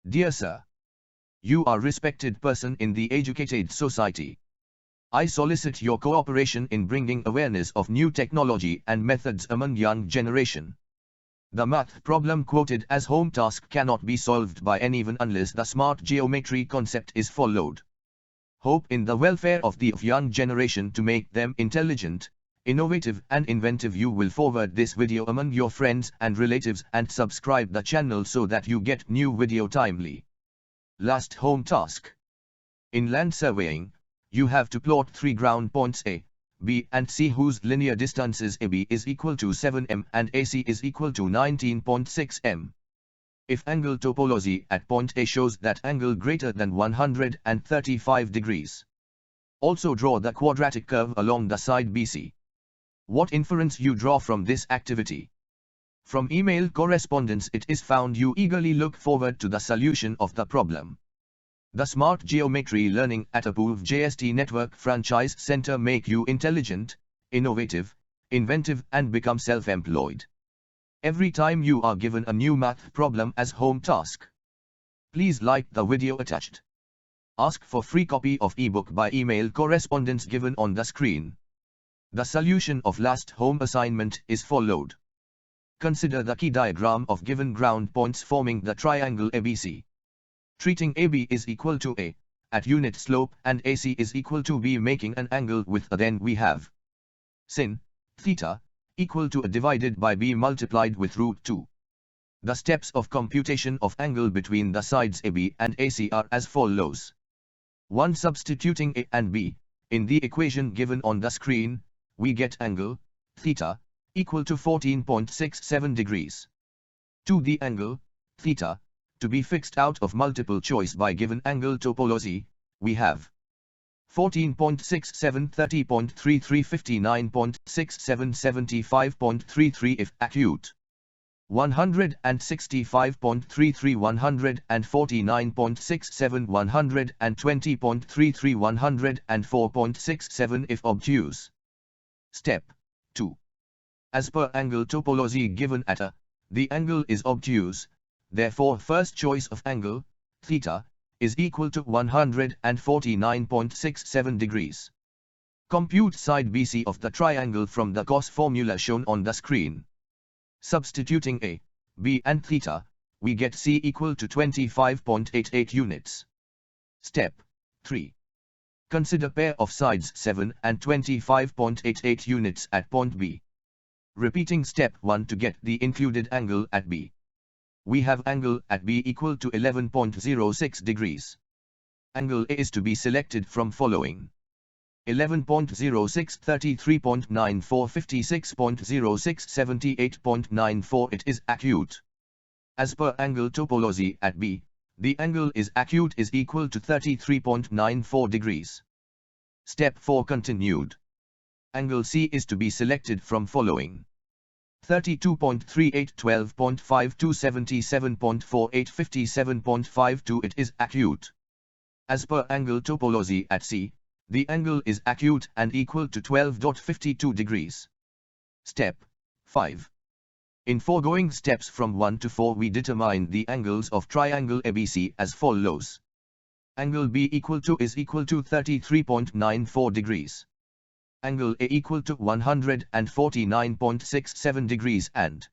Dear Sir, you are a respected person in the educated society. I solicit your cooperation in bringing awareness of new technology and methods among young generation. The math problem quoted as home task cannot be solved by anyone unless the smart geometry concept is followed. Hope in the welfare of the young generation to make them intelligent, innovative and inventive. You will forward this video among your friends and relatives and subscribe the channel so that you get new video timely. Last home task. In land surveying, you have to plot 3 ground points A, B and C whose linear distances AB is equal to 7 m and AC is equal to 19.6 m. If angle topology at point A shows that angle greater than 135 degrees. Also draw the quadratic curve along the side BC. What inference you draw from this activity? From email correspondence it is found you eagerly look forward to the solution of the problem. The Smart Geometry Learning at Apoorv JST Network Franchise Center make you intelligent, innovative, inventive and become self-employed. Every time you are given a new math problem as home task. Please like the video attached. Ask for free copy of ebook by email correspondence given on the screen. The solution of last home assignment is followed. Consider the key diagram of given ground points forming the triangle ABC. Treating AB is equal to A, at unit slope and AC is equal to B making an angle with A, then we have sin theta equal to A divided by B multiplied with root 2. The steps of computation of angle between the sides AB and AC are as follows. 1. Substituting A and B in the equation given on the screen, we get angle theta equal to 14.67 degrees. 2. The angle theta to be fixed out of multiple choice by given angle topology, we have 14.67, 30.33, 59.67, 75.33 if acute, 165.33, 149.67, 120.33, 104.67 if obtuse. Step 2. As per angle topology given at A, the angle is obtuse. Therefore first choice of angle, theta, is equal to 149.67 degrees. Compute side BC of the triangle from the cos formula shown on the screen. Substituting A, B and theta, we get C equal to 25.88 units. Step 3. Consider pair of sides 7 and 25.88 units at point B. Repeating step 1 to get the included angle at B. We have angle at B equal to 11.06 degrees. Angle A is to be selected from following. 11.06, 33.94, 56.06, 78.94 it is acute. As per angle topology at B, the angle is acute is equal to 33.94 degrees. Step 4 continued. Angle C is to be selected from following. 32.38, 12.52, 77.48, 57.52 it is acute. As per angle topology at C, the angle is acute and equal to 12.52 degrees. Step 5. In foregoing steps from 1 to 4 we determine the angles of triangle ABC as follows. Angle B equal to is equal to 33.94 degrees. Angle A equal to 149.67 degrees and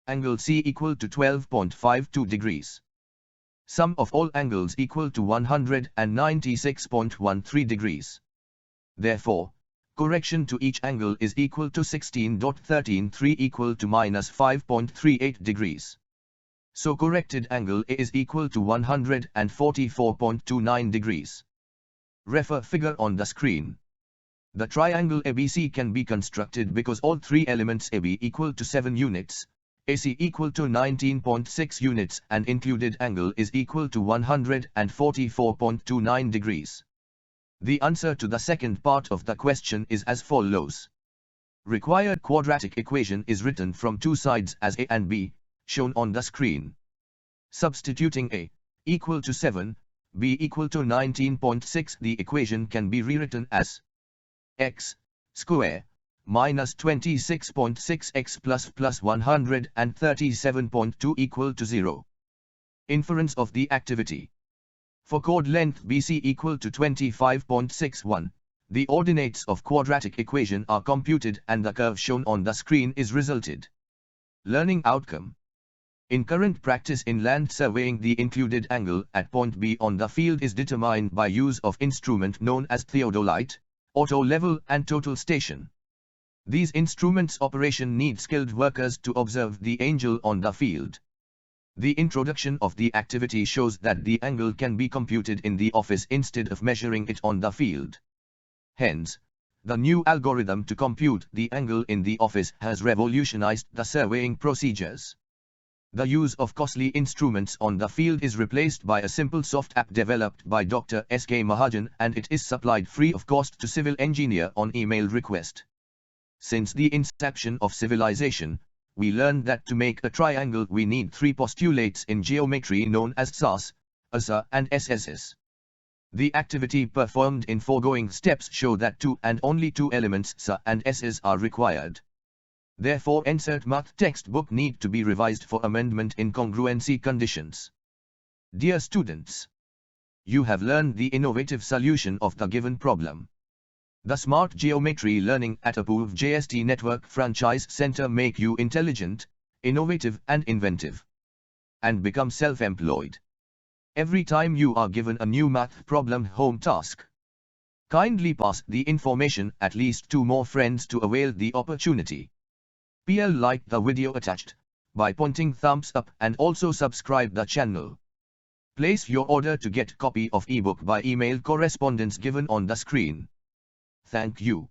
angle C equal to 12.52 degrees. Sum of all angles equal to 196.13 degrees. Therefore, correction to each angle is equal to 16.133 equal to minus 5.38 degrees. So corrected angle A is equal to 144.29 degrees. Refer figure on the screen. The triangle ABC can be constructed because all three elements AB equal to 7 units, AC equal to 19.6 units and included angle is equal to 144.29 degrees. The answer to the second part of the question is as follows. Required quadratic equation is written from two sides as A and B, shown on the screen. Substituting A equal to 7, B equal to 19.6, the equation can be rewritten as x square minus 26.6x plus 137.2 equal to 0. Inference of the activity. For chord length BC equal to 25.61, the ordinates of quadratic equation are computed and the curve shown on the screen is resulted. Learning outcome. In current practice in land surveying, the included angle at point B on the field is determined by use of instrument known as theodolite, auto level and total station. These instruments operation need skilled workers to observe the angle on the field. The introduction of the activity shows that the angle can be computed in the office instead of measuring it on the field. Hence, the new algorithm to compute the angle in the office has revolutionized the surveying procedures. The use of costly instruments on the field is replaced by a simple soft app developed by Dr. S.K. Mahajan, and it is supplied free of cost to civil engineer on email request. Since the inception of civilization, we learned that to make a triangle we need three postulates in geometry known as SAS, ASA and SSS. The activity performed in foregoing steps show that two and only two elements SA and SS are required. Therefore, insert math textbook need to be revised for amendment in congruency conditions. Dear students, you have learned the innovative solution of the given problem. The Smart Geometry Learning at Apoorv JST Network Franchise Center make you intelligent, innovative and inventive. And become self-employed. Every time you are given a new math problem home task, kindly pass the information at least 2 more friends to avail the opportunity. PL, like the video attached by pointing thumbs up and also subscribe the channel. Place your order to get copy of ebook by email correspondence given on the screen. Thank you.